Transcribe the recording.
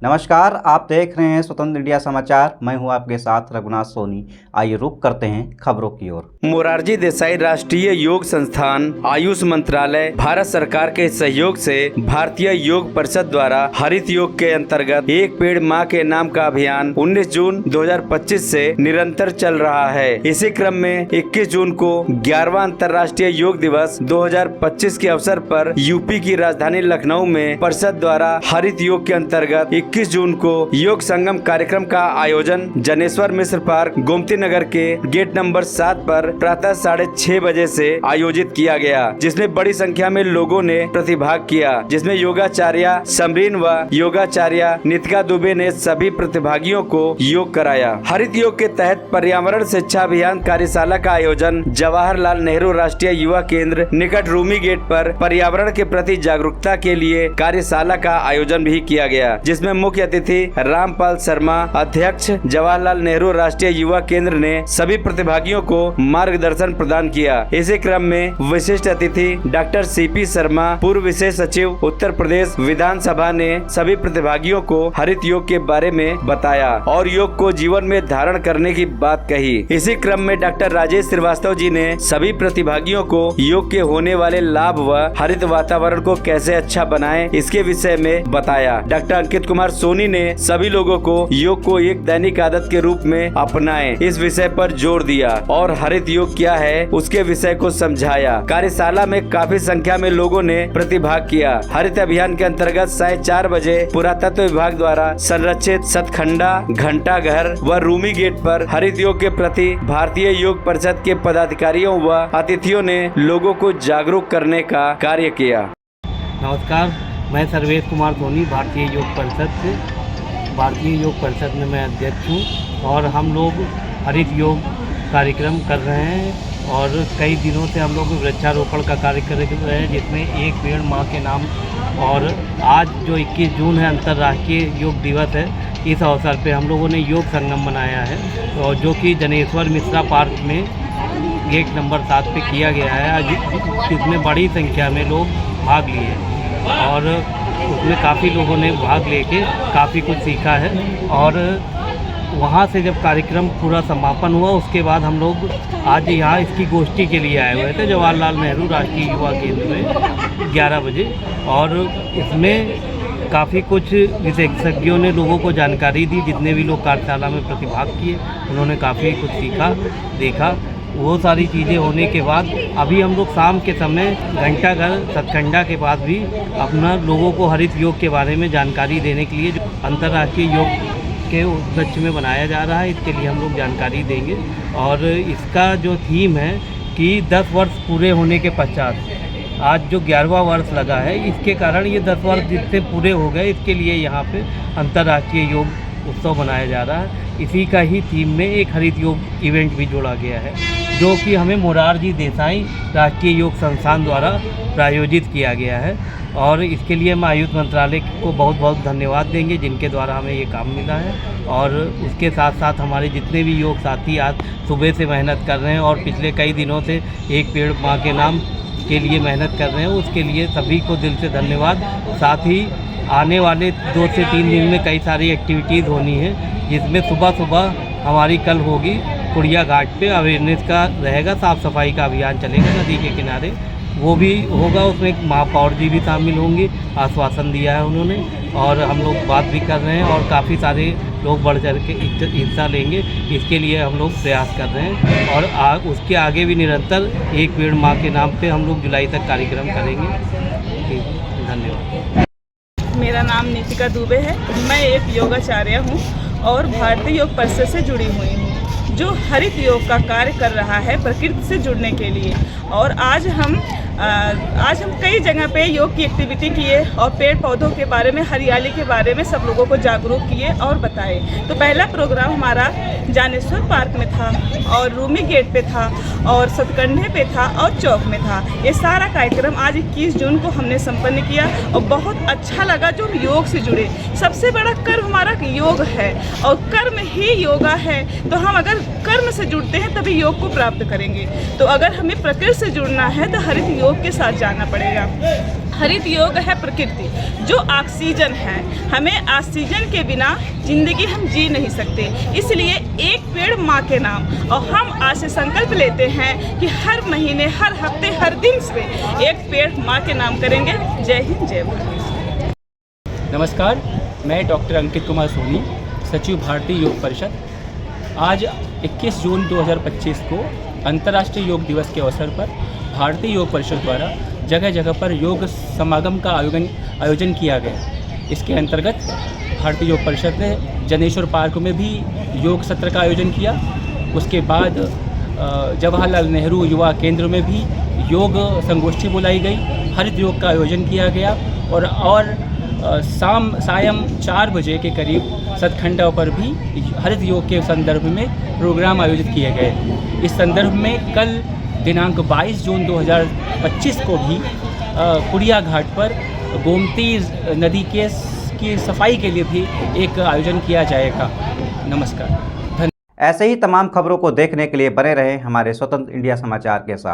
नमस्कार, आप देख रहे हैं स्वतंत्र इंडिया समाचार। मैं हूं आपके साथ रघुनाथ सोनी। आइए रुक करते हैं खबरों की ओर। मोरारजी देसाई राष्ट्रीय योग संस्थान, आयुष मंत्रालय, भारत सरकार के सहयोग से भारतीय योग परिषद द्वारा हरित योग के अंतर्गत एक पेड़ माँ के नाम का अभियान 19 जून 2025 से निरंतर चल रहा है। इसी क्रम में 21 जून को 11वां अंतर्राष्ट्रीय योग दिवस 2025 के अवसर पर यूपी की राजधानी लखनऊ में परिषद द्वारा हरित योग के अंतर्गत 21 जून को योग संगम कार्यक्रम का आयोजन जनेश्वर मिश्र पार्क, गोमती नगर के गेट नंबर 7 पर प्रातः 6:30 बजे से आयोजित किया गया, जिसमें बड़ी संख्या में लोगों ने प्रतिभाग किया, जिसमें योगाचार्य समरीन व योगाचार्य नितिका दुबे ने सभी प्रतिभागियों को योग कराया। हरित योग के तहत पर्यावरण शिक्षा अभियान कार्यशाला का आयोजन जवाहरलाल नेहरू राष्ट्रीय युवा केंद्र निकट रूमी गेट पर पर्यावरण के प्रति जागरूकता के लिए कार्यशाला का आयोजन भी किया गया, जिसमें मुख्य अतिथि रामपाल शर्मा, अध्यक्ष जवाहरलाल नेहरू राष्ट्रीय युवा केंद्र ने सभी प्रतिभागियों को मार्गदर्शन प्रदान किया। इसी क्रम में विशिष्ट अतिथि डॉक्टर सीपी शर्मा, पूर्व विशेष सचिव उत्तर प्रदेश विधानसभा ने सभी प्रतिभागियों को हरित योग के बारे में बताया और योग को जीवन में धारण करने की बात कही। इसी क्रम में डॉक्टर राजेश श्रीवास्तव जी ने सभी प्रतिभागियों को योग के होने वाले लाभ व हरित वातावरण को कैसे अच्छा बनाएं इसके विषय में बताया। डॉक्टर अंकित कुमार सोनी ने सभी लोगों को योग को एक दैनिक आदत के रूप में अपनाएं इस विषय पर जोर दिया और हरित योग क्या है उसके विषय को समझाया। कार्यशाला में काफी संख्या में लोगों ने प्रतिभाग किया। हरित अभियान के अंतर्गत 4:30 बजे पुरातत्व विभाग द्वारा संरक्षित सतखंडा, घंटा घर व रूमी गेट पर हरित योग के प्रति भारतीय योग परिषद के पदाधिकारियों व अतिथियों ने लोगों को जागरूक करने का कार्य किया। नमस्कार, मैं सर्वेश कुमार सोनी भारतीय योग परिषद में मैं अध्यक्ष हूँ और हम लोग हरित योग कार्यक्रम कर रहे हैं और कई दिनों से हम लोग वृक्षारोपण का कार्य कर रहे हैं, जिसमें एक पेड़ माँ के नाम। और आज जो 21 जून है अंतर्राष्ट्रीय योग दिवस है, इस अवसर पे हम लोगों ने योग संगम मनाया है और जो कि जनेश्वर मिश्रा पार्क में गेट नंबर 7 पे किया गया है, जिसमें बड़ी संख्या में लोग भाग लिए और उसमें काफ़ी लोगों ने भाग लेके काफ़ी कुछ सीखा है। और वहाँ से जब कार्यक्रम पूरा समापन हुआ उसके बाद हम लोग आज यहाँ इसकी गोष्ठी के लिए आए हुए थे जवाहरलाल नेहरू राष्ट्रीय युवा केंद्र में 11 बजे, और इसमें काफ़ी कुछ विशेषज्ञों ने लोगों को जानकारी दी। जितने भी लोग कार्यशाला में प्रतिभाग किए उन्होंने काफ़ी कुछ सीखा, देखा। वो सारी चीज़ें होने के बाद अभी हम लोग शाम के समय घंटा घर सतखंडा के पास भी अपना लोगों को हरित योग के बारे में जानकारी देने के लिए जो अंतर्राष्ट्रीय योग के उपलक्ष्य में बनाया जा रहा है, इसके लिए हम लोग जानकारी देंगे। और इसका जो थीम है कि 10 वर्ष पूरे होने के पश्चात आज जो 11वां वर्ष लगा है, इसके कारण ये 10 वर्ष जितने पूरे हो गए, इसके लिए यहाँ पे अंतर्राष्ट्रीय योग उत्सव मनाया जा रहा है। इसी का ही थीम में एक हरित योग इवेंट भी जोड़ा गया है, जो कि हमें मोरारजी देसाई राष्ट्रीय योग संस्थान द्वारा प्रायोजित किया गया है। और इसके लिए हम आयुष मंत्रालय को बहुत बहुत धन्यवाद देंगे, जिनके द्वारा हमें ये काम मिला है। और उसके साथ साथ हमारे जितने भी योग साथी आज सुबह से मेहनत कर रहे हैं और पिछले कई दिनों से एक पेड़ माँ के नाम के लिए मेहनत कर रहे हैं, उसके लिए सभी को दिल से धन्यवाद। साथ ही आने वाले 2 से 3 दिन में कई सारी एक्टिविटीज़ होनी है, जिसमें सुबह हमारी कल होगी कुड़िया घाट पे अवेयरनेस का रहेगा, साफ़ सफाई का अभियान चलेगा नदी के किनारे, वो भी होगा। उसमें महापौर जी भी शामिल होंगे, आश्वासन दिया है उन्होंने, और हम लोग बात भी कर रहे हैं और काफ़ी सारे लोग बढ़ चढ़ के हिस्सा लेंगे। इसके लिए हम लोग प्रयास कर रहे हैं और उसके आगे भी निरंतर एक पेड़ माँ के नाम पे हम लोग जुलाई तक कार्यक्रम करेंगे। धन्यवाद। मेरा नाम नितिका दुबे है। मैं एक योगाचार्य हूँ और भारतीय योग परिषद से जुड़ी हुई हूँ, जो हरित योग का कार्य कर रहा है प्रकृति से जुड़ने के लिए। और आज हम कई जगह पे योग की एक्टिविटी किए और पेड़ पौधों के बारे में, हरियाली के बारे में सब लोगों को जागरूक किए और बताए। तो पहला प्रोग्राम हमारा जानेश्वर पार्क में था और रूमी गेट पे था और सतकंडे पे था और चौक में था। ये सारा कार्यक्रम आज 21 जून को हमने संपन्न किया और बहुत अच्छा लगा। जो योग से जुड़े, सबसे बड़ा कर्म हमारा योग है और कर्म ही योगा है। तो हम अगर कर्म से जुड़ते हैं तभी योग को प्राप्त करेंगे। तो अगर हमें प्रकृति से जुड़ना है तो हरित योग के साथ जाना पड़ेगा। हरित योग है प्रकृति, जो ऑक्सीजन है। हमें ऑक्सीजन के बिना जिंदगी हम जी नहीं सकते, इसलिए एक पेड़ माँ के नाम। और हम आज से संकल्प लेते हैं कि हर महीने, हर हफ्ते, हर दिन से एक पेड़ माँ के नाम करेंगे। जय हिंद, जय भारत। नमस्कार, मैं डॉक्टर अंकित कुमार सोनी, सचिव भारतीय योग परिषद। आज 21 जून 2025 को अंतर्राष्ट्रीय योग दिवस के अवसर पर भारतीय योग परिषद द्वारा जगह जगह पर योग समागम का आयोजन किया गया। इसके अंतर्गत भारतीय योग परिषद ने जनेश्वर पार्क में भी योग सत्र का आयोजन किया। उसके बाद जवाहरलाल नेहरू युवा केंद्र में भी योग संगोष्ठी बुलाई गई, हरित योग का आयोजन किया गया और सायं 4 बजे के करीब सतखंडा पर भी हरित योग के संदर्भ में प्रोग्राम आयोजित किए गए। इस संदर्भ में कल दिनांक 22 जून 2025 को भी कुड़िया घाट पर गोमती नदी की सफाई के लिए भी एक आयोजन किया जाएगा। नमस्कार। ऐसे ही तमाम खबरों को देखने के लिए बने रहें हमारे स्वतंत्र इंडिया समाचार के साथ।